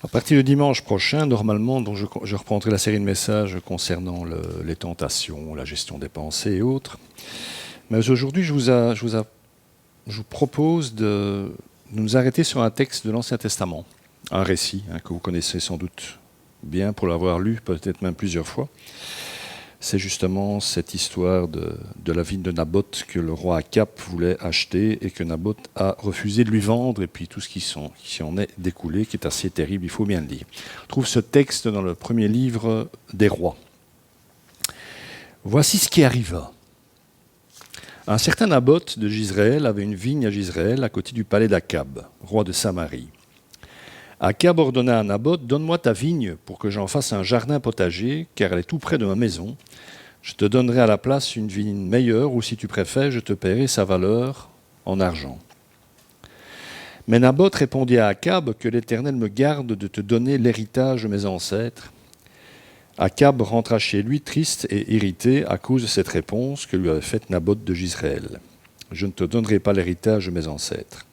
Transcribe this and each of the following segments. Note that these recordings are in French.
À partir de dimanche prochain, normalement, donc je reprendrai la série de messages concernant les tentations, la gestion des pensées et autres. Mais aujourd'hui, je vous propose de nous arrêter sur un texte de l'Ancien Testament, un récit que vous connaissez sans doute bien pour l'avoir lu, peut-être même plusieurs fois. C'est justement cette histoire de la vigne de Naboth que le roi Akab voulait acheter et que Naboth a refusé de lui vendre, et puis tout ce qui en est découlé, qui est assez terrible, il faut bien le dire. On trouve ce texte dans le premier livre des rois. Voici ce qui arriva. Un certain Naboth de Jizréel avait une vigne à Jizréel, à côté du palais d'Akab, roi de Samarie. Akab ordonna à Naboth, « Donne-moi ta vigne pour que j'en fasse un jardin potager, car elle est tout près de ma maison. Je te donnerai à la place une vigne meilleure, ou si tu préfères, je te paierai sa valeur en argent. » Mais Naboth répondit à Akab, « Que l'Éternel me garde de te donner l'héritage de mes ancêtres. » Akab rentra chez lui triste et irrité à cause de cette réponse que lui avait faite Naboth de Jizréel. « Je ne te donnerai pas l'héritage de mes ancêtres. »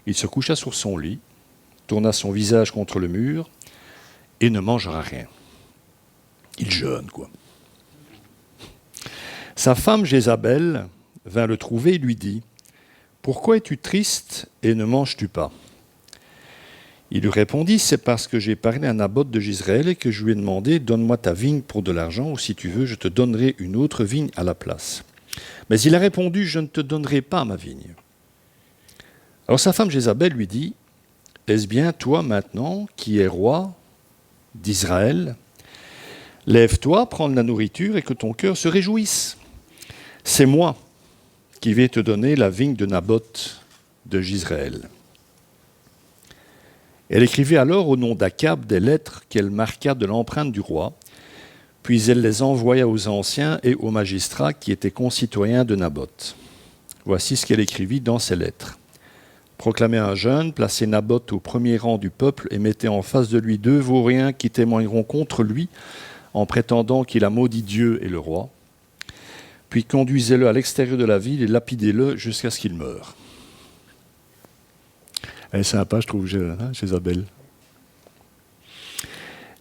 Il se coucha sur son lit, tourna son visage contre le mur et ne mangera rien. Il jeûne, quoi. Sa femme Jézabel vint le trouver et lui dit, « Pourquoi es-tu triste et ne manges-tu pas ?» Il lui répondit, « C'est parce que j'ai parlé à Naboth de Jizréel et que je lui ai demandé, « Donne-moi ta vigne pour de l'argent, ou si tu veux, je te donnerai une autre vigne à la place. » Mais il a répondu, « Je ne te donnerai pas ma vigne. » Alors sa femme Jézabel lui dit, « Est-ce bien toi maintenant qui es roi d'Israël ? Lève-toi, prends de la nourriture et que ton cœur se réjouisse. C'est moi qui vais te donner la vigne de Naboth de Jizréel. » Elle écrivit alors au nom d'Akab des lettres qu'elle marqua de l'empreinte du roi, puis elle les envoya aux anciens et aux magistrats qui étaient concitoyens de Naboth. Voici ce qu'elle écrivit dans ces lettres. Proclamez un jeûne, placez Naboth au premier rang du peuple et mettez en face de lui 2 vauriens qui témoigneront contre lui en prétendant qu'il a maudit Dieu et le roi. Puis conduisez-le à l'extérieur de la ville et lapidez-le jusqu'à ce qu'il meure. Elle est sympa, je trouve, Jézabel.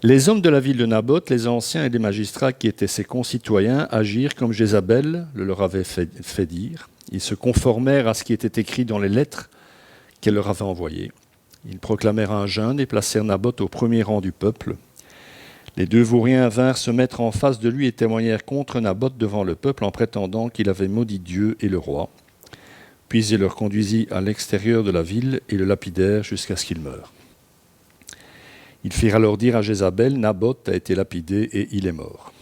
Les hommes de la ville de Naboth, les anciens et les magistrats qui étaient ses concitoyens, agirent comme Jézabel le leur avait fait dire. Ils se conformèrent à ce qui était écrit dans les lettres qu'elle leur avait envoyées. Ils proclamèrent un jeûne et placèrent Naboth au premier rang du peuple. Les 2 vauriens vinrent se mettre en face de lui et témoignèrent contre Naboth devant le peuple en prétendant qu'il avait maudit Dieu et le roi. Puis il leur conduisit à l'extérieur de la ville et le lapidèrent jusqu'à ce qu'il meure. Ils firent alors dire à Jézabel, « Naboth a été lapidé et il est mort. »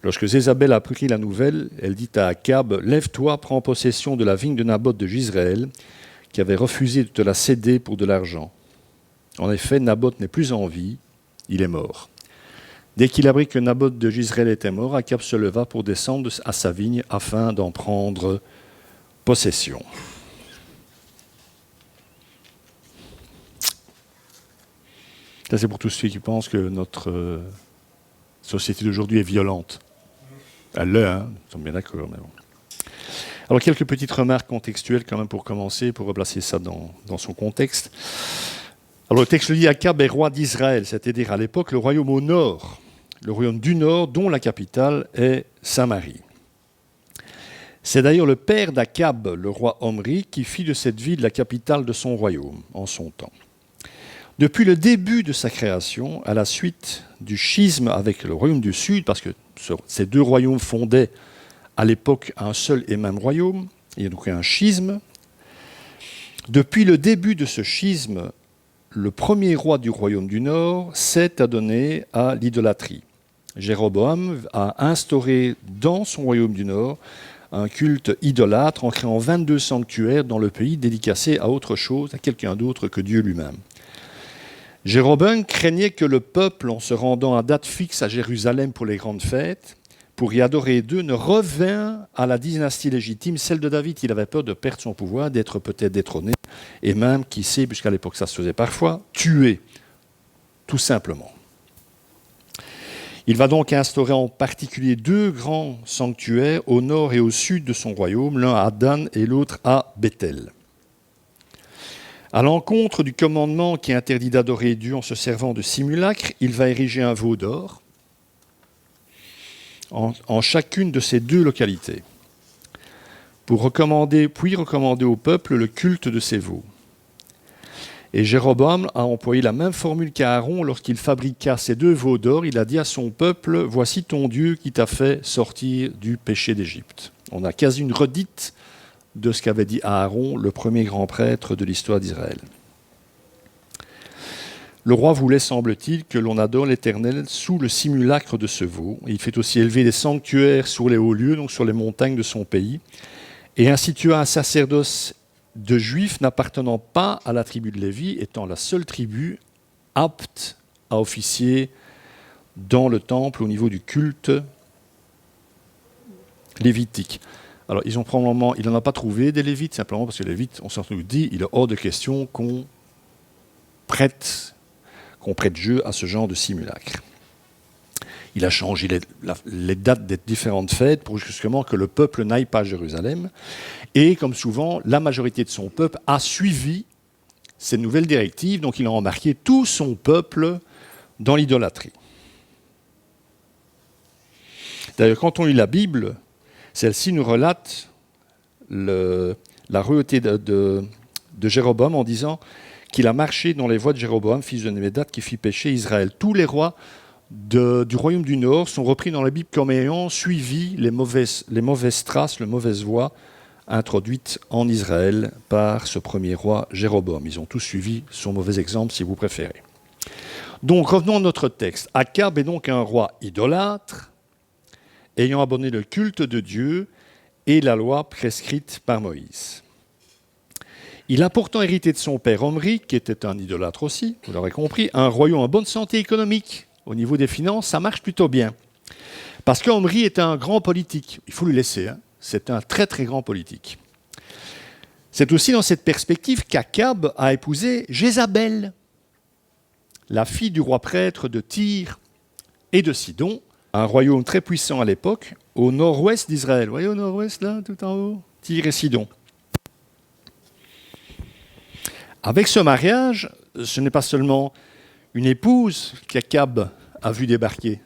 Lorsque Jézabel apprit la nouvelle, elle dit à Akab, « Lève-toi, prends possession de la vigne de Naboth de Jizréel, qui avait refusé de te la céder pour de l'argent. En effet, Naboth n'est plus en vie, il est mort. » Dès qu'il apprit que Naboth de Jizréel était mort, Akab se leva pour descendre à sa vigne afin d'en prendre possession. Ça, c'est pour tous ceux qui pensent que notre société d'aujourd'hui est violente. Elle l'est, nous sommes bien d'accord. Mais bon. Alors, quelques petites remarques contextuelles quand même pour commencer, pour replacer ça dans son contexte. Alors, le texte dit Akab est roi d'Israël, c'est-à-dire à l'époque le royaume au nord, le royaume du nord dont la capitale est Samarie. C'est d'ailleurs le père d'Akab, le roi Omri, qui fit de cette ville la capitale de son royaume en son temps. Depuis le début de sa création, à la suite du schisme avec le royaume du Sud, parce que ces 2 royaumes fondaient à l'époque un seul et même royaume, il y a donc un schisme. Depuis le début de ce schisme, le premier roi du royaume du Nord s'est adonné à l'idolâtrie. Jéroboam a instauré dans son royaume du Nord un culte idolâtre en créant 22 sanctuaires dans le pays dédicacés à autre chose, à quelqu'un d'autre que Dieu lui-même. Jéroboam craignait que le peuple, en se rendant à date fixe à Jérusalem pour les grandes fêtes, pour y adorer Dieu, ne revint à la dynastie légitime, celle de David. Il avait peur de perdre son pouvoir, d'être peut-être détrôné, et même, qui sait, puisqu'à l'époque ça se faisait parfois, tué, tout simplement. Il va donc instaurer en particulier 2 grands sanctuaires au nord et au sud de son royaume, l'un à Dan et l'autre à Bethel. À l'encontre du commandement qui interdit d'adorer Dieu en se servant de simulacre, il va ériger un veau d'or en chacune de ces 2 localités, puis recommander au peuple le culte de ces veaux. Et Jéroboam a employé la même formule qu'Aaron lorsqu'il fabriqua ces 2 veaux d'or. Il a dit à son peuple, « Voici ton Dieu qui t'a fait sortir du péché d'Égypte. » On a quasi une redite de ce qu'avait dit Aaron, le premier grand prêtre de l'histoire d'Israël. Le roi voulait, semble-t-il, que l'on adore l'Éternel sous le simulacre de ce veau. Et il fait aussi élever des sanctuaires sur les hauts lieux, donc sur les montagnes de son pays, et institua un sacerdoce de Juifs n'appartenant pas à la tribu de Lévi, étant la seule tribu apte à officier dans le temple au niveau du culte lévitique. Alors, il n'en a pas trouvé des Lévites, simplement parce que les Lévites, on s'en dit, il est hors de question qu'on prête jeu à ce genre de simulacre. Il a changé les dates des différentes fêtes pour justement que le peuple n'aille pas à Jérusalem. Et comme souvent, la majorité de son peuple a suivi ces nouvelles directives, donc il a embarqué tout son peuple dans l'idolâtrie. D'ailleurs, quand on lit la Bible, celle-ci nous relate la ruauté de Jéroboam en disant qu'il a marché dans les voies de Jéroboam, fils de Némédat, qui fit pécher Israël. Tous les rois du royaume du Nord sont repris dans la Bible comme ayant suivi les mauvaises traces, les mauvaises voies introduites en Israël par ce premier roi Jéroboam. Ils ont tous suivi son mauvais exemple, si vous préférez. Donc, revenons à notre texte. Akab est donc un roi idolâtre, ayant abandonné le culte de Dieu et la loi prescrite par Moïse. Il a pourtant hérité de son père Omri, qui était un idolâtre aussi, vous l'aurez compris, un royaume en bonne santé économique. Au niveau des finances, ça marche plutôt bien. Parce qu'Omri est un grand politique. Il faut lui laisser, hein. C'est un très très grand politique. C'est aussi dans cette perspective qu'Akab a épousé Jézabel, la fille du roi prêtre de Tyr et de Sidon, un royaume très puissant à l'époque, au nord-ouest d'Israël. Vous voyez au nord-ouest, là, tout en haut, Tyr et Sidon. Avec ce mariage, ce n'est pas seulement une épouse qu'Akab a vu débarquer.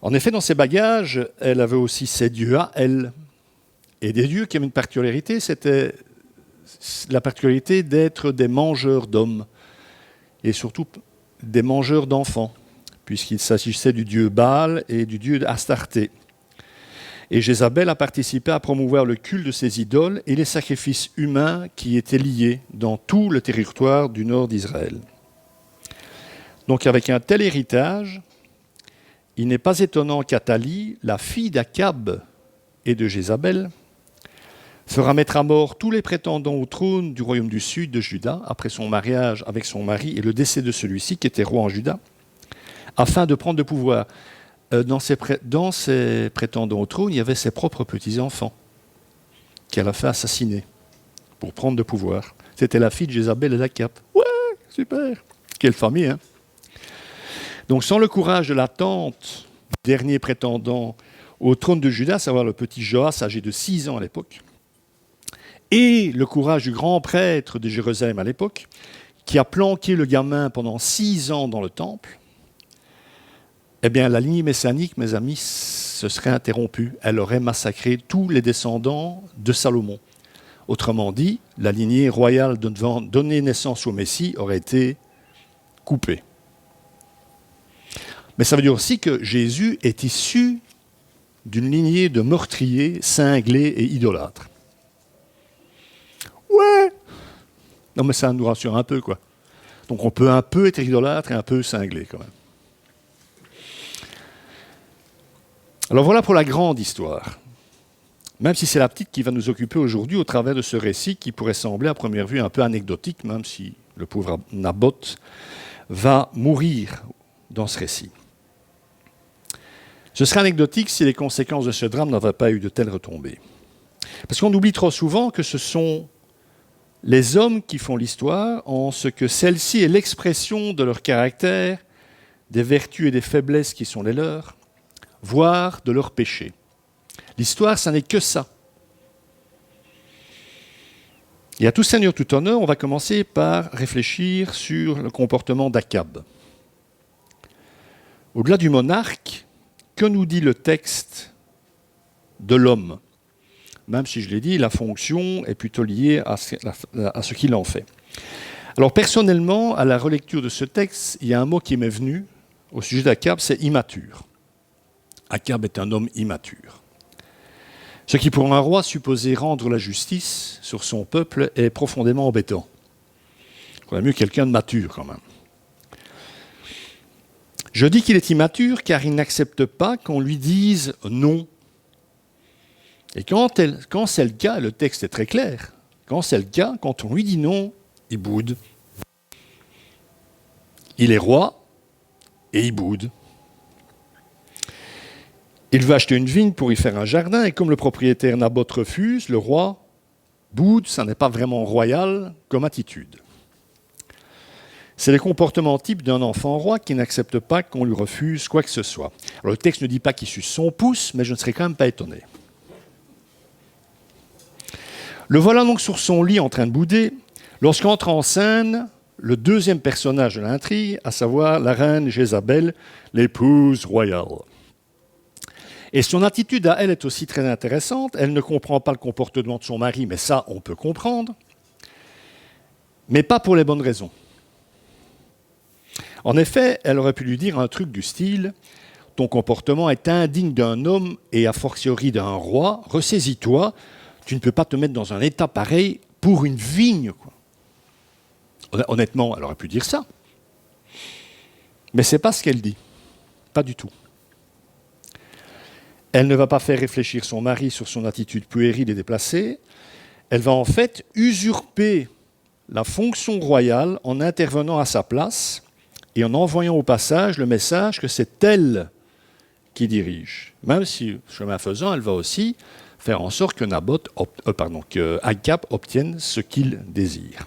En effet, dans ses bagages, elle avait aussi ses dieux à elle. Et des dieux qui avaient une particularité, c'était la particularité d'être des mangeurs d'hommes, et surtout des mangeurs d'enfants, puisqu'il s'agissait du dieu Baal et du dieu Astarté. Et Jézabel a participé à promouvoir le culte de ces idoles et les sacrifices humains qui étaient liés dans tout le territoire du nord d'Israël. Donc avec un tel héritage, il n'est pas étonnant qu'Athalie, la fille d'Akab et de Jézabel, fera mettre à mort tous les prétendants au trône du royaume du sud de Juda, après son mariage avec son mari et le décès de celui-ci, qui était roi en Juda, afin de prendre le pouvoir. Dans ses prétendants au trône, il y avait ses propres petits-enfants qu'elle a fait assassiner pour prendre le pouvoir. C'était la fille de Jézabel et d'Akab. Ouais, super. Quelle famille, hein. Donc sans le courage de la tante du dernier prétendant au trône de Juda, à savoir le petit Joas, âgé de 6 ans à l'époque, et le courage du grand prêtre de Jérusalem à l'époque, qui a planqué le gamin pendant 6 ans dans le temple, eh bien la lignée messianique, mes amis, se serait interrompue. Elle aurait massacré tous les descendants de Salomon. Autrement dit, la lignée royale devant donner naissance au Messie aurait été coupée. Mais ça veut dire aussi que Jésus est issu d'une lignée de meurtriers, cinglés et idolâtres. Ouais. Non mais ça nous rassure un peu, quoi. Donc on peut un peu être idolâtre et un peu cinglé, quand même. Alors voilà pour la grande histoire. Même si c'est la petite qui va nous occuper aujourd'hui au travers de ce récit qui pourrait sembler à première vue un peu anecdotique, même si le pauvre Naboth va mourir dans ce récit. Ce serait anecdotique si les conséquences de ce drame n'avaient pas eu de telles retombées. Parce qu'on oublie trop souvent que ce sont les hommes qui font l'histoire, en ce que celle-ci est l'expression de leur caractère, des vertus et des faiblesses qui sont les leurs, voire de leurs péchés. L'histoire, ça n'est que ça. Et à tout seigneur, tout honneur, on va commencer par réfléchir sur le comportement d'Akab. Au-delà du monarque, que nous dit le texte de l'homme? Même si je l'ai dit, la fonction est plutôt liée à ce qu'il en fait. Alors personnellement, à la relecture de ce texte, il y a un mot qui m'est venu au sujet d'Akab, c'est immature. Akab est un homme immature. Ce qui pour un roi supposé rendre la justice sur son peuple est profondément embêtant. On a mieux quelqu'un de mature quand même. Je dis qu'il est immature car il n'accepte pas qu'on lui dise non. Et quand c'est le cas, le texte est très clair, quand c'est le cas, quand on lui dit non, il boude. Il est roi et il boude. Il veut acheter une vigne pour y faire un jardin, et comme le propriétaire Naboth refuse, le roi boude, ça n'est pas vraiment royal comme attitude. C'est le comportement type d'un enfant roi qui n'accepte pas qu'on lui refuse quoi que ce soit. Alors, le texte ne dit pas qu'il suce son pouce, mais je ne serais quand même pas étonné. Le voilà donc sur son lit en train de bouder, lorsqu'entre en scène le deuxième personnage de l'intrigue, à savoir la reine Jézabel, l'épouse royale. Et son attitude à elle est aussi très intéressante. Elle ne comprend pas le comportement de son mari, mais ça, on peut comprendre. Mais pas pour les bonnes raisons. En effet, elle aurait pu lui dire un truc du style « Ton comportement est indigne d'un homme et a fortiori d'un roi. Ressaisis-toi, tu ne peux pas te mettre dans un état pareil pour une vigne. » Honnêtement, elle aurait pu dire ça. Mais ce n'est pas ce qu'elle dit. Pas du tout. Elle ne va pas faire réfléchir son mari sur son attitude puérile et déplacée. Elle va en fait usurper la fonction royale en intervenant à sa place et en envoyant au passage le message que c'est elle qui dirige. Même si, chemin faisant, elle va aussi faire en sorte que Akab obtienne ce qu'il désire.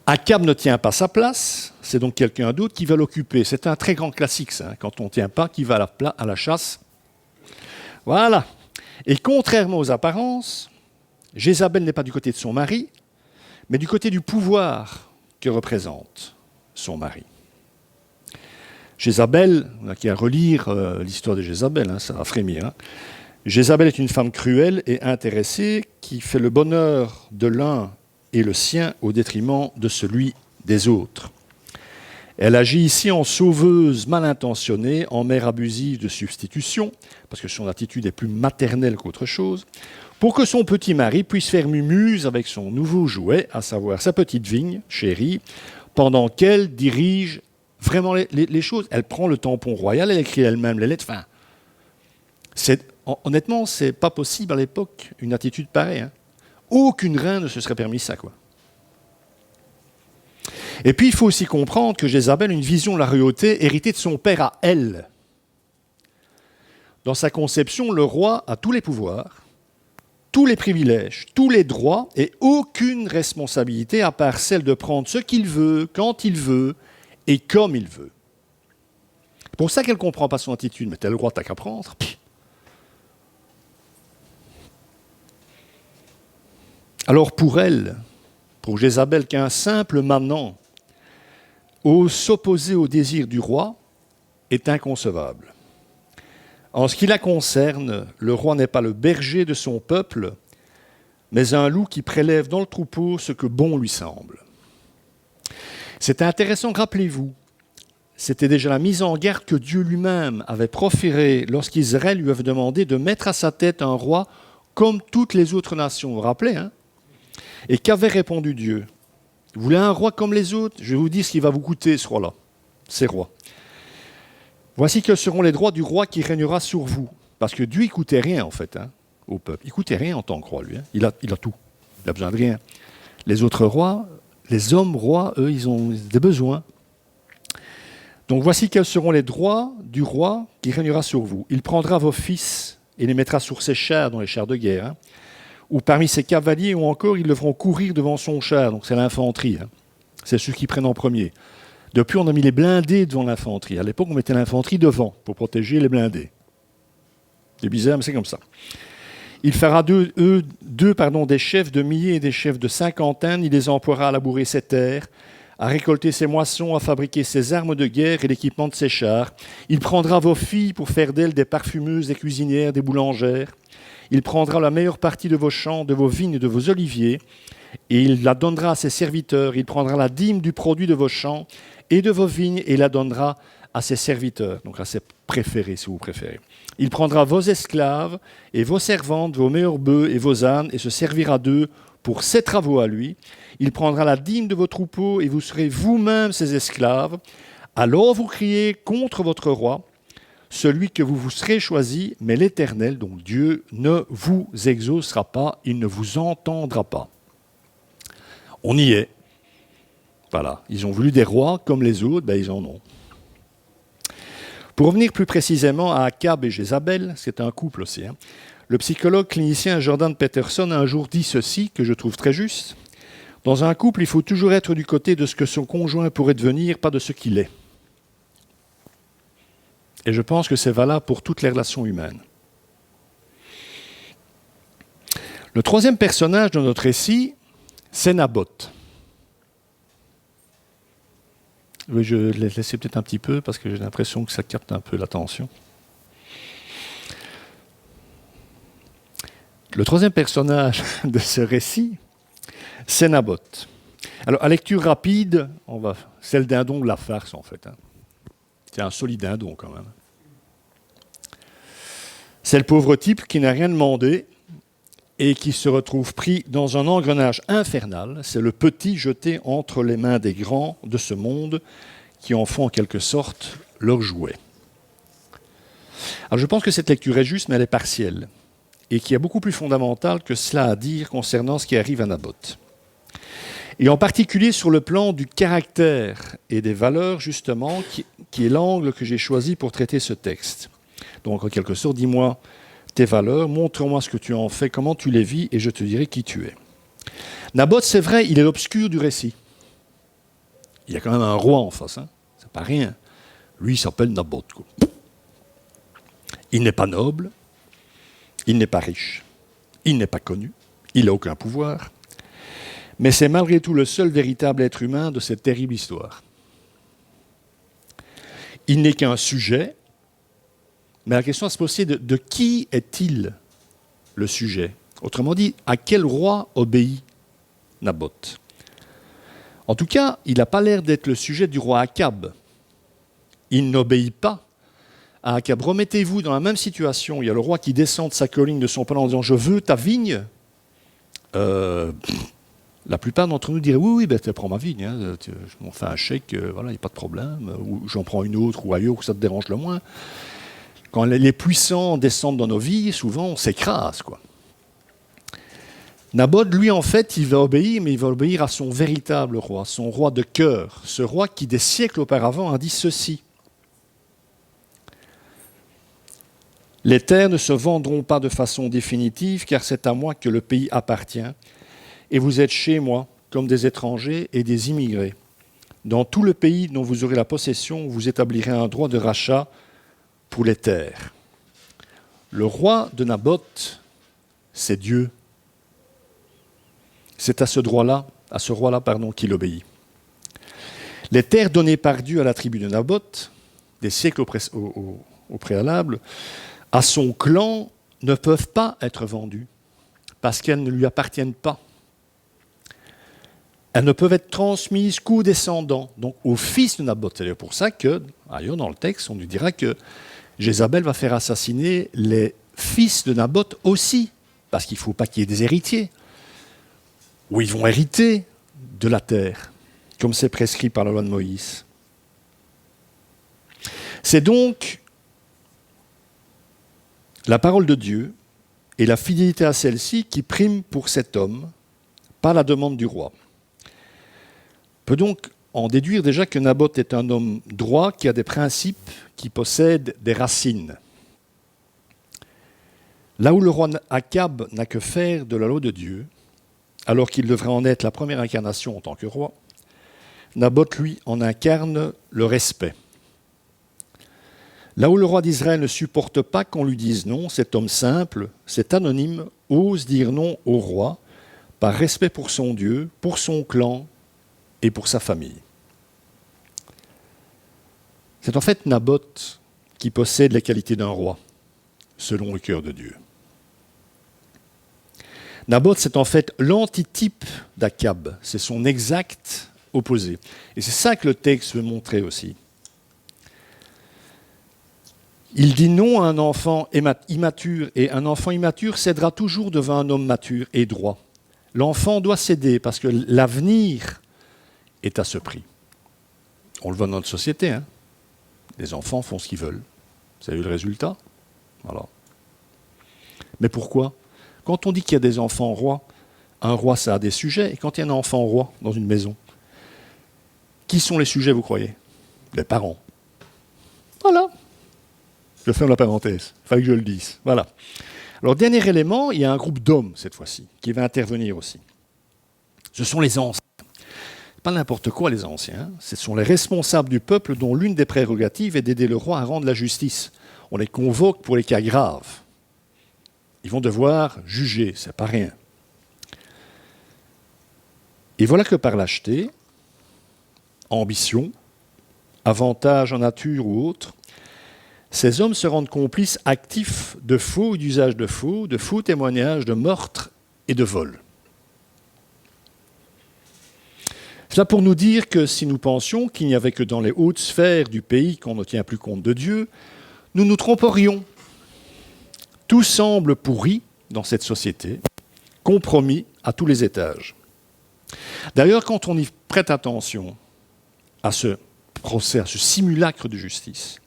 Akab ne tient pas sa place, c'est donc quelqu'un d'autre qui va l'occuper. C'est un très grand classique, ça. Quand on ne tient pas, qui va à la chasse? Voilà. Et contrairement aux apparences, Jézabel n'est pas du côté de son mari, mais du côté du pouvoir que représente son mari. Jézabel, on a qu'à relire l'histoire de Jézabel, ça va frémir. Jézabel est une femme cruelle et intéressée qui fait le bonheur de l'un et le sien au détriment de celui des autres. Elle agit ici en sauveuse mal intentionnée, en mère abusive de substitution, parce que son attitude est plus maternelle qu'autre chose, pour que son petit mari puisse faire mumuse avec son nouveau jouet, à savoir sa petite vigne, chérie, pendant qu'elle dirige vraiment les choses. Elle prend le tampon royal, elle écrit elle-même les lettres. Enfin, honnêtement, c'est pas possible à l'époque, une attitude pareille. Aucune reine ne se serait permis ça, quoi. Et puis, il faut aussi comprendre que Jézabel a une vision de la royauté héritée de son père à elle. Dans sa conception, le roi a tous les pouvoirs, tous les privilèges, tous les droits et aucune responsabilité à part celle de prendre ce qu'il veut, quand il veut et comme il veut. C'est pour ça qu'elle ne comprend pas son attitude. Mais t'as le droit, t'as qu'à prendre. Alors pour elle, pour Jézabel, qu'un simple manant ose s'opposer au désir du roi est inconcevable. En ce qui la concerne, le roi n'est pas le berger de son peuple, mais un loup qui prélève dans le troupeau ce que bon lui semble. C'est intéressant, rappelez-vous, c'était déjà la mise en garde que Dieu lui-même avait proférée lorsqu'Israël lui avait demandé de mettre à sa tête un roi comme toutes les autres nations. Vous vous rappelez, hein? Et qu'avait répondu Dieu? Vous voulez un roi comme les autres? Je vais vous dire ce qui va vous coûter, ce roi-là, ces rois. Voici que seront les droits du roi qui régnera sur vous. Parce que Dieu, il ne coûtait rien, en fait, au peuple. Il ne coûtait rien en tant que roi, lui. Il a tout. Il n'a besoin de rien. Les autres rois, les hommes rois, eux, ils ont des besoins. Donc voici quels seront les droits du roi qui régnera sur vous. Il prendra vos fils et les mettra sur ses chars, dans les chars de guerre, ou parmi ses cavaliers, ou encore ils devront courir devant son char. Donc c'est l'infanterie. C'est ceux qui prennent en premier. Depuis, on a mis les blindés devant l'infanterie. À l'époque, on mettait l'infanterie devant pour protéger les blindés. C'est bizarre, mais c'est comme ça. Il fera deux des chefs de milliers et des chefs de cinquantaine. Il les emploiera à labourer ses terres, à récolter ses moissons, à fabriquer ses armes de guerre et l'équipement de ses chars. Il prendra vos filles pour faire d'elles des parfumeuses, des cuisinières, des boulangères. Il prendra la meilleure partie de vos champs, de vos vignes et de vos oliviers, et il la donnera à ses serviteurs. Il prendra la dîme du produit de vos champs et de vos vignes et la donnera à ses serviteurs, donc à ses préférés, si vous préférez. Il prendra vos esclaves et vos servantes, vos meilleurs bœufs et vos ânes, et se servira d'eux pour ses travaux à lui. Il prendra la dîme de vos troupeaux, et vous serez vous-même ses esclaves. Alors vous criez contre votre roi, celui que vous serez choisi, mais l'Éternel, donc Dieu, ne vous exaucera pas, il ne vous entendra pas. On y est. Voilà. Ils ont voulu des rois comme les autres, ils en ont. Pour revenir plus précisément à Akab et Jézabel, c'est un couple aussi, le psychologue clinicien Jordan Peterson a un jour dit ceci, que je trouve très juste. Dans un couple, il faut toujours être du côté de ce que son conjoint pourrait devenir, pas de ce qu'il est. Et je pense que c'est valable pour toutes les relations humaines. Le troisième personnage de notre récit, c'est Naboth. Oui, je l'ai laissé peut-être un petit peu parce que j'ai l'impression que ça capte un peu l'attention. Le troisième personnage de ce récit, c'est Naboth. Alors, à lecture rapide, c'est le dindon de la farce en fait. C'est un solide dindon quand même. C'est le pauvre type qui n'a rien demandé et qui se retrouve pris dans un engrenage infernal. C'est le petit jeté entre les mains des grands de ce monde qui en font en quelque sorte leur jouet. Alors je pense que cette lecture est juste, mais elle est partielle et qui est beaucoup plus fondamentale que cela à dire concernant ce qui arrive à Naboth. Et en particulier sur le plan du caractère et des valeurs, justement, qui est l'angle que j'ai choisi pour traiter ce texte. Donc, en quelque sorte, dis-moi tes valeurs, montre-moi ce que tu en fais, comment tu les vis, et je te dirai qui tu es. Naboth, c'est vrai, il est l'obscur du récit. Il y a quand même un roi en face, c'est pas rien. Lui, il s'appelle Naboth, quoi. Il n'est pas noble, il n'est pas riche, il n'est pas connu, il n'a aucun pouvoir. Mais c'est malgré tout le seul véritable être humain de cette terrible histoire. Il n'est qu'un sujet, mais la question à se poser de qui est-il le sujet? Autrement dit, à quel roi obéit Naboth? En tout cas, il n'a pas l'air d'être le sujet du roi Akab. Il n'obéit pas à Akab. Remettez-vous dans la même situation, il y a le roi qui descend de sa colline, de son palais en disant « Je veux ta vigne ». La plupart d'entre nous diraient oui, tu prends ma vigne, je m'en fais un chèque, voilà, il n'y a pas de problème, ou j'en prends une autre, ou ailleurs, où ça te dérange le moins. Quand les puissants descendent dans nos vies, souvent on s'écrase, quoi. Naboth, lui, en fait, il va obéir, mais il va obéir à son véritable roi, son roi de cœur, ce roi qui, des siècles auparavant, a dit ceci. Les terres ne se vendront pas de façon définitive, car c'est à moi que le pays appartient. Et vous êtes chez moi comme des étrangers et des immigrés. Dans tout le pays dont vous aurez la possession, vous établirez un droit de rachat pour les terres. Le roi de Naboth, c'est Dieu. C'est à ce roi-là, qu'il obéit. Les terres données par Dieu à la tribu de Naboth, des siècles au préalable, à son clan, ne peuvent pas être vendues parce qu'elles ne lui appartiennent pas. Elles ne peuvent être transmises qu'aux descendants, donc aux fils de Naboth. C'est pour ça que, ailleurs dans le texte, on nous dira que Jézabel va faire assassiner les fils de Naboth aussi, parce qu'il ne faut pas qu'il y ait des héritiers, où ils vont hériter de la terre, comme c'est prescrit par la loi de Moïse. C'est donc la parole de Dieu et la fidélité à celle-ci qui priment pour cet homme, pas la demande du roi. On peut donc en déduire déjà que Naboth est un homme droit qui a des principes, qui possède des racines. Là où le roi Akab n'a que faire de la loi de Dieu, alors qu'il devrait en être la première incarnation en tant que roi, Naboth, lui, en incarne le respect. Là où le roi d'Israël ne supporte pas qu'on lui dise non, cet homme simple, cet anonyme, ose dire non au roi par respect pour son Dieu, pour son clan et pour sa famille. C'est en fait Naboth qui possède les qualités d'un roi, selon le cœur de Dieu. Naboth, c'est en fait l'antitype d'Akab, c'est son exact opposé. Et c'est ça que le texte veut montrer aussi. Il dit non à un enfant immature, et un enfant immature cédera toujours devant un homme mature et droit. L'enfant doit céder parce que l'avenir est à ce prix. On le voit dans notre société, hein. Les enfants font ce qu'ils veulent. Vous avez vu le résultat? Voilà. Mais pourquoi? Quand on dit qu'il y a des enfants rois, un roi ça a des sujets, et quand il y a un enfant roi dans une maison, qui sont les sujets, vous croyez? Les parents. Voilà. Je ferme la parenthèse, il fallait que je le dise. Voilà. Alors, dernier élément, il y a un groupe d'hommes, cette fois-ci, qui va intervenir aussi. Ce sont les anciens. Pas n'importe quoi, les anciens. Ce sont les responsables du peuple dont l'une des prérogatives est d'aider le roi à rendre la justice. On les convoque pour les cas graves. Ils vont devoir juger, c'est pas rien. Et voilà que par lâcheté, ambition, avantage en nature ou autre, ces hommes se rendent complices actifs de faux, d'usage de faux témoignages, de meurtres et de vols. Cela pour nous dire que si nous pensions qu'il n'y avait que dans les hautes sphères du pays qu'on ne tient plus compte de Dieu, nous nous tromperions. Tout semble pourri dans cette société, compromis à tous les étages. D'ailleurs, quand on y prête attention à ce procès, à ce simulacre de justice,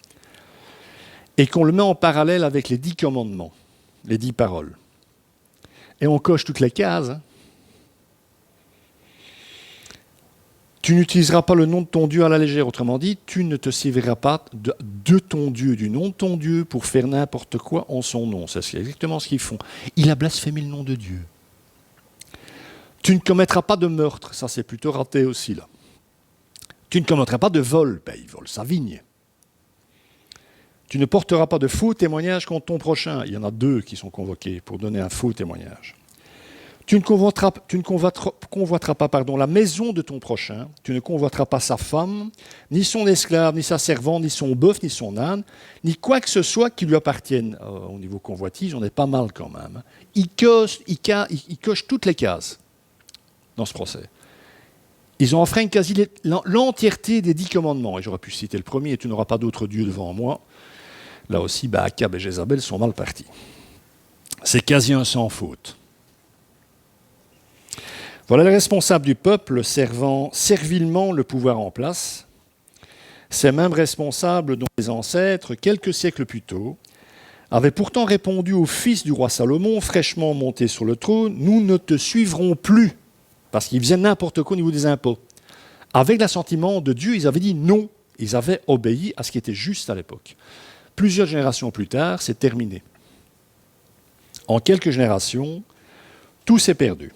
et qu'on le met en parallèle avec les 10 commandements, les 10 paroles, et on coche toutes les cases, hein. Tu n'utiliseras pas le nom de ton Dieu à la légère, autrement dit, tu ne te serviras pas de ton Dieu, du nom de ton Dieu, pour faire n'importe quoi en son nom. C'est exactement ce qu'ils font. Il a blasphémé le nom de Dieu. Tu ne commettras pas de meurtre, ça c'est plutôt raté aussi là. Tu ne commettras pas de vol, ben il vole sa vigne. Tu ne porteras pas de faux témoignages contre ton prochain. Il y en a 2 qui sont convoqués pour donner un faux témoignage. Tu ne convoiteras pas la maison de ton prochain, tu ne convoiteras pas sa femme, ni son esclave, ni sa servante, ni son bœuf, ni son âne, ni quoi que ce soit qui lui appartienne. Au niveau convoitise, on est pas mal quand même. Il coche toutes les cases dans ce procès. Ils ont enfreint quasi l'entièreté des 10 commandements. Et j'aurais pu citer le premier, et tu n'auras pas d'autre Dieu devant moi. Là aussi, Akab et Jézabel sont mal partis. C'est quasi un sans faute. Voilà les responsables du peuple servant servilement le pouvoir en place. Ces mêmes responsables dont les ancêtres, quelques siècles plus tôt, avaient pourtant répondu au fils du roi Salomon, fraîchement monté sur le trône, « Nous ne te suivrons plus », parce qu'ils faisaient n'importe quoi au niveau des impôts. Avec l'assentiment de Dieu, ils avaient dit non. Ils avaient obéi à ce qui était juste à l'époque. Plusieurs générations plus tard, c'est terminé. En quelques générations, tout s'est perdu.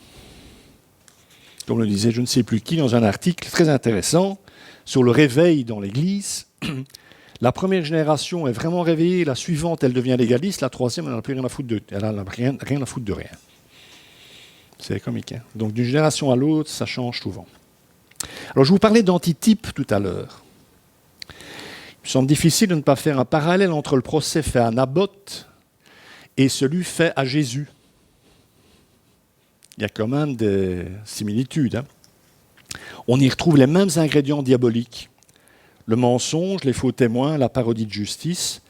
Comme le disait je ne sais plus qui dans un article très intéressant sur le réveil dans l'Église. La première génération est vraiment réveillée, la suivante, elle devient légaliste, la troisième, elle n'a plus rien à foutre de rien. C'est comique, hein? Donc d'une génération à l'autre, ça change souvent. Alors je vous parlais d'antitype tout à l'heure. Il me semble difficile de ne pas faire un parallèle entre le procès fait à Naboth et celui fait à Jésus. Il y a quand même des similitudes. Hein. On y retrouve les mêmes ingrédients diaboliques. Le mensonge, les faux témoins, la parodie de justice,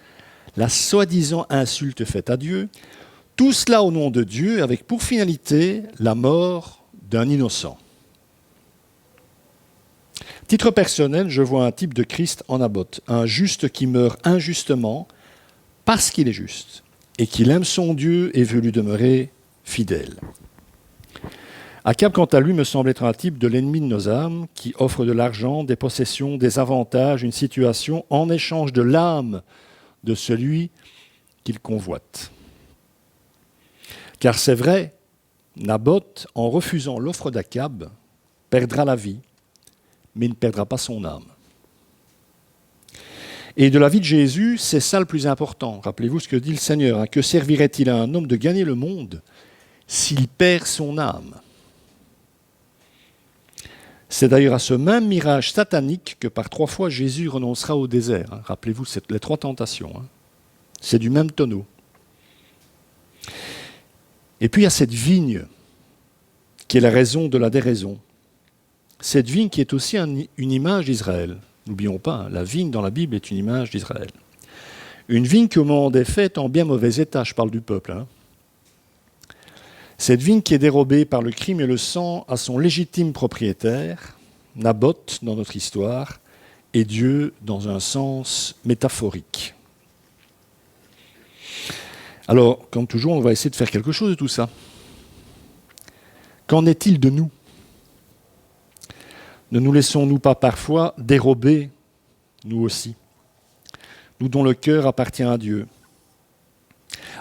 la soi-disant insulte faite à Dieu, tout cela au nom de Dieu, avec pour finalité la mort d'un innocent. Titre personnel, je vois un type de Christ en Naboth, un juste qui meurt injustement parce qu'il est juste et qu'il aime son Dieu et veut lui demeurer fidèle. Akab, quant à lui, me semble être un type de l'ennemi de nos âmes qui offre de l'argent, des possessions, des avantages, une situation en échange de l'âme de celui qu'il convoite. Car c'est vrai, Naboth, en refusant l'offre d'Akab, perdra la vie, mais il ne perdra pas son âme. Et de la vie de Jésus, c'est ça le plus important. Rappelez-vous ce que dit le Seigneur, hein. Que servirait-il à un homme de gagner le monde s'il perd son âme? C'est d'ailleurs à ce même mirage satanique que par 3 fois Jésus renoncera au désert. Hein. Rappelez-vous les 3 tentations. Hein. C'est du même tonneau. Et puis il y a cette vigne qui est la raison de la déraison. Cette vigne qui est aussi une image d'Israël. N'oublions pas, hein, la vigne dans la Bible est une image d'Israël. Une vigne qui au moment des faits est en bien mauvais état, je parle du peuple. Hein. Cette vigne qui est dérobée par le crime et le sang à son légitime propriétaire, Naboth dans notre histoire, et Dieu dans un sens métaphorique. Alors, comme toujours, on va essayer de faire quelque chose de tout ça. Qu'en est-il de nous ? Ne nous laissons-nous pas parfois dérober, nous aussi, nous dont le cœur appartient à Dieu ?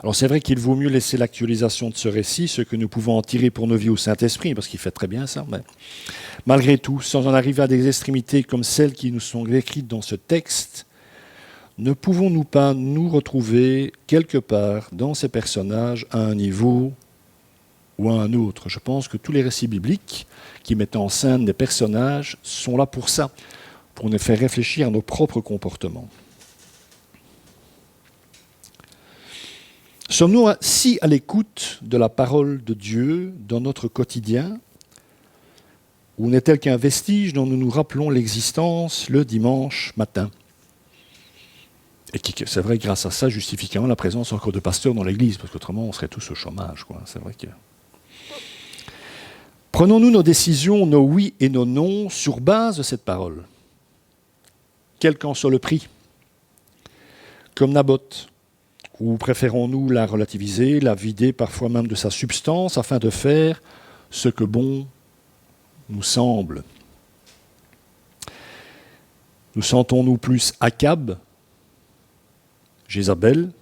Alors c'est vrai qu'il vaut mieux laisser l'actualisation de ce récit, ce que nous pouvons en tirer pour nos vies au Saint-Esprit, parce qu'il fait très bien ça, mais malgré tout, sans en arriver à des extrémités comme celles qui nous sont décrites dans ce texte, ne pouvons-nous pas nous retrouver quelque part dans ces personnages à un niveau ou à un autre ? Je pense que tous les récits bibliques qui mettent en scène des personnages sont là pour ça, pour nous faire réfléchir à nos propres comportements. Sommes-nous si à l'écoute de la parole de Dieu dans notre quotidien, ou n'est-elle qu'un vestige dont nous nous rappelons l'existence le dimanche matin ? Et qui, c'est vrai, grâce à ça, justifie quand même la présence encore de pasteurs dans l'Église, parce qu'autrement, on serait tous au chômage, quoi. C'est vrai que... Prenons-nous nos décisions, nos oui et nos non, sur base de cette parole, quel qu'en soit le prix, comme Naboth, ou préférons-nous la relativiser, la vider parfois même de sa substance, afin de faire ce que bon nous semble ? Nous sentons-nous plus Akab, Jézabel,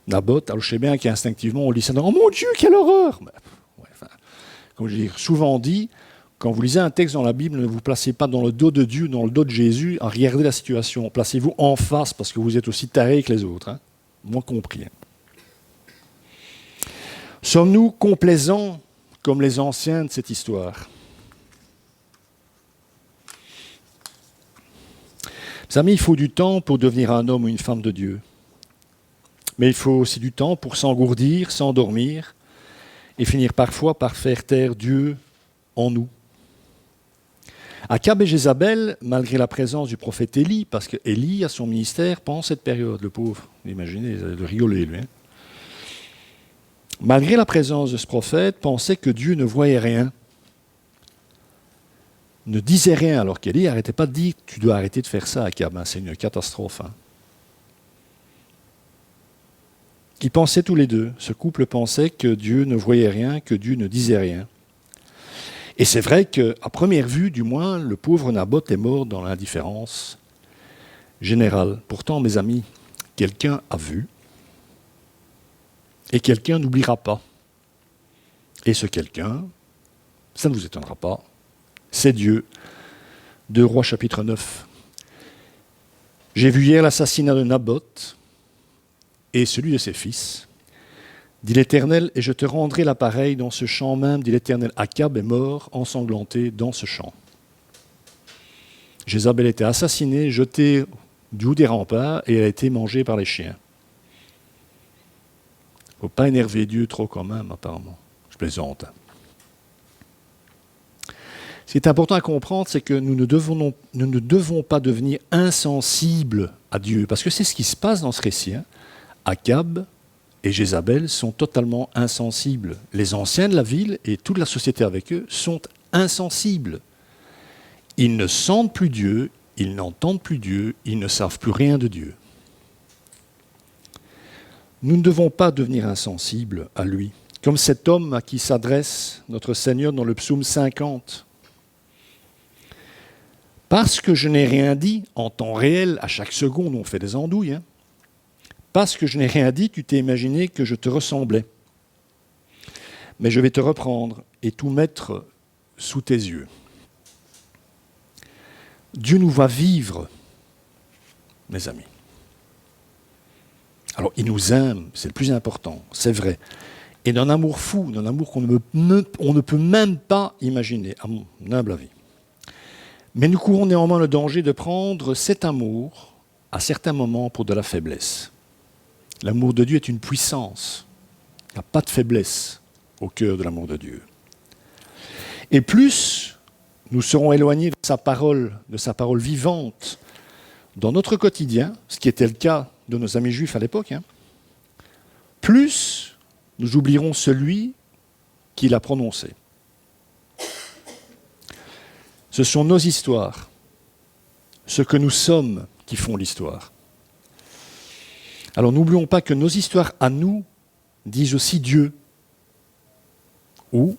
Naboth? Alors je sais bien qu'instinctivement on lit ça dans « Oh mon Dieu, quelle horreur !» Comme je l'ai souvent dit, quand vous lisez un texte dans la Bible, ne vous placez pas dans le dos de Dieu, dans le dos de Jésus, à regarder la situation. Placez-vous en face, parce que vous êtes aussi tarés que les autres. Hein. Moi compris. Hein. Sommes-nous complaisants comme les anciens de cette histoire ? Mes amis, il faut du temps pour devenir un homme ou une femme de Dieu. Mais il faut aussi du temps pour s'engourdir, s'endormir, et finir parfois par faire taire Dieu en nous. Akab et Jézabel, malgré la présence du prophète Élie, parce que Élie, à son ministère, pendant cette période, le pauvre, imaginez, il allait le rigoler, lui. Hein. Malgré la présence de ce prophète, pensait que Dieu ne voyait rien, ne disait rien, alors qu'Élie n'arrêtait pas de dire « Tu dois arrêter de faire ça, Akab, hein, c'est une catastrophe. Hein. » Ils pensaient tous les deux, ce couple pensait que Dieu ne voyait rien, que Dieu ne disait rien. Et c'est vrai qu'à première vue, du moins, le pauvre Naboth est mort dans l'indifférence générale. Pourtant, mes amis, quelqu'un a vu et quelqu'un n'oubliera pas. Et ce quelqu'un, ça ne vous étonnera pas, c'est Dieu. 2 Rois chapitre 9. J'ai vu hier l'assassinat de Naboth et celui de ses fils. Dit l'Éternel, et je te rendrai l'appareil dans ce champ même, dit l'Éternel. Akab est mort, ensanglanté dans ce champ. Jézabel était assassinée, jetée du haut des remparts, et elle a été mangée par les chiens. Il ne faut pas énerver Dieu trop quand même, apparemment. Je plaisante. Ce qui est important à comprendre, c'est que nous ne devons pas devenir insensibles à Dieu, parce que c'est ce qui se passe dans ce récit. Hein. Akab et Jézabel sont totalement insensibles. Les anciens de la ville et toute la société avec eux sont insensibles. Ils ne sentent plus Dieu, ils n'entendent plus Dieu, ils ne savent plus rien de Dieu. Nous ne devons pas devenir insensibles à lui, comme cet homme à qui s'adresse notre Seigneur dans le psaume 50. Parce que je n'ai rien dit, en temps réel, à chaque seconde on fait des andouilles, hein. Parce que je n'ai rien dit, tu t'es imaginé que je te ressemblais. Mais je vais te reprendre et tout mettre sous tes yeux. Dieu nous voit vivre mes amis. Alors, il nous aime, c'est le plus important, c'est vrai. Et d'un amour fou, d'un amour qu'on ne peut même pas imaginer, à mon humble avis. Mais nous courons néanmoins le danger de prendre cet amour, à certains moments, pour de la faiblesse. L'amour de Dieu est une puissance. Il n'y a pas de faiblesse au cœur de l'amour de Dieu. Et plus nous serons éloignés de sa parole vivante dans notre quotidien, ce qui était le cas de nos amis juifs à l'époque, plus nous oublierons celui qui l'a prononcé. Ce sont nos histoires, ce que nous sommes qui font l'histoire. Alors n'oublions pas que nos histoires à nous disent aussi Dieu, ou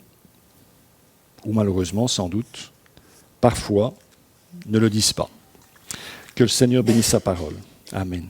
malheureusement sans doute, parfois ne le disent pas. Que le Seigneur bénisse sa parole. Amen.